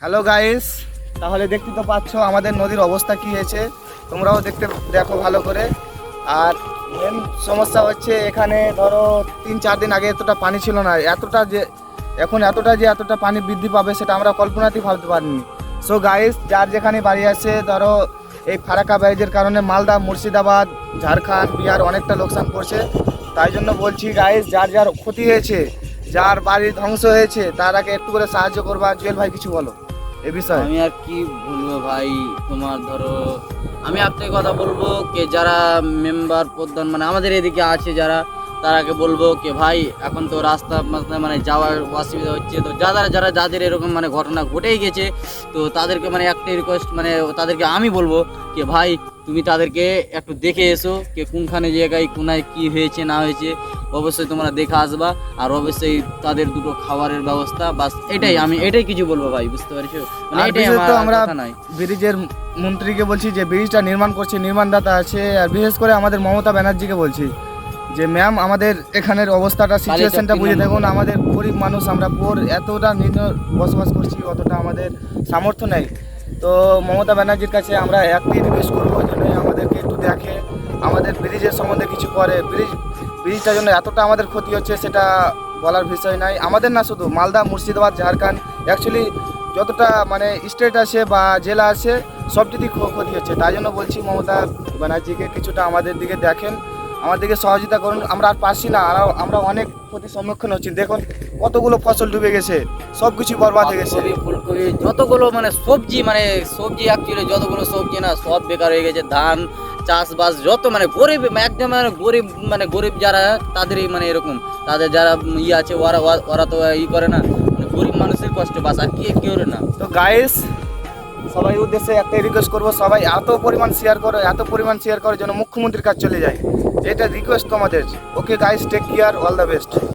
Hello guys, তাহলে দেখতে তো পাচ্ছ আমাদের নদীর অবস্থা কি হয়েছে, তোমরাও দেখো ভালো করে। আর মেন সমস্যা হচ্ছে এখানে ধরো 3-4 দিন আগে এতটা পানি ছিল না, এতটা পানি বৃদ্ধি পাবে সেটা আমরা কল্পনাতেই ভাবতে পারিনি। সো গাইস, যার যেখানে বাড়ি আছে ধরো এই ফারাক্কা ব্যারেজের কারণে মালদা, মুর্শিদাবাদ, ঝাড়খণ্ড, বিহার অনেকটা লোকসান পড়ছে। তাই জন্য বলছি গাইস, যার যার ক্ষতি হয়েছে, যার বাড়ি ধ্বংস হয়েছে তারাকে একটু করে সাহায্য করবা। জুয়েল ভাই কিছু বলো এ বিষয়ে। আমি আর কি বলবো ভাই, তোমার ধরো আমি আপনাকে কথা বলবো কে যারা মেম্বার প্রধান মানে আমাদের এদিকে আছে যারা, তারাকে বলবো কে ভাই এখন তো রাস্তা মানে যাওয়ার অসুবিধা হচ্ছে, তো যাদের এরকম মানে ঘটনা ঘটেই গেছে, তো তাদেরকে মানে একটাই রিকোয়েস্ট, মানে তাদেরকে আমি বলবো কে ভাই তুমি তাদেরকে একটু দেখে এসো কে কোনখানে জায়গায় কোনায় কি হয়েছে না হয়েছে, অবশ্যই তোমরা দেখে আসবা। আর অবশ্যই তাদের দুটো খাবারের ব্যবস্থা, বাস এটাই কিছু বলবো ভাই, বুঝতে পারছো? মানে আর এটাই বিশেষ তো আমরা কথা নাই। ব্রিজের মন্ত্রীকে বলছি যে ব্রিজটা নির্মাণ করছে, নির্মাণদাতা আছে। আর বিশেষ করে আমাদের মমতা ব্যানার্জিকে বলছি যে ম্যাম আমাদের এখানের অবস্থাটা, সিচুয়েশনটা বুঝে দেখুন। আমাদের গরিব মানুষ, আমরা এতটা বসবাস করছি, অতটা আমাদের সামর্থ্য নেই। তো মমতা ব্যানার্জির কাছে আমরা একটাই রিকোয়েস্ট করবো যেন আমাদেরকে একটু দেখে, আমাদের ব্রিজের সম্বন্ধে কিছু করে। ব্রিজটার জন্য এতটা আমাদের ক্ষতি হচ্ছে সেটা বলার বিষয় নাই। আমাদের না, শুধু মালদা, মুর্শিদাবাদ, ঝাড়খণ্ড, অ্যাকচুয়ালি যতটা মানে স্টেট আছে বা জেলা আছে সব যদি ক্ষতি হচ্ছে। তাই জন্য বলছি মমতা ব্যানার্জিকে কিছুটা আমাদের দিকে দেখেন, আমাদেরকে সহযোগিতা করুন। আমরা আর পারছি না, আর আমরা অনেক ক্ষতির সম্মুখীন হচ্ছি। দেখুন কতগুলো ফসল ডুবে গেছে, সব কিছু বরবাদ হয়ে গেছে। ফুলকপি যতগুলো মানে সবজি অ্যাকচুয়ালি যতগুলো সবজি না সব বেকার হয়ে গেছে। ধান চাষবাস যত মানে গরিব, একদম গরিব যারা তাদেরই মানে এরকম, তাদের যারা আছে ওরা তো করে না, মানে গরিব মানুষের কষ্ট বাস আর কি করে না। তো গাইস, সবাই উদ্দেশ্যে একটাই রিকোয়েস্ট করবো, সবাই এত পরিমাণ শেয়ার করো যেন মুখ্যমন্ত্রীর কাছে চলে যায়। এটা রিকোয়েস্ট তোমাদের। Okay guys, take care, all the best.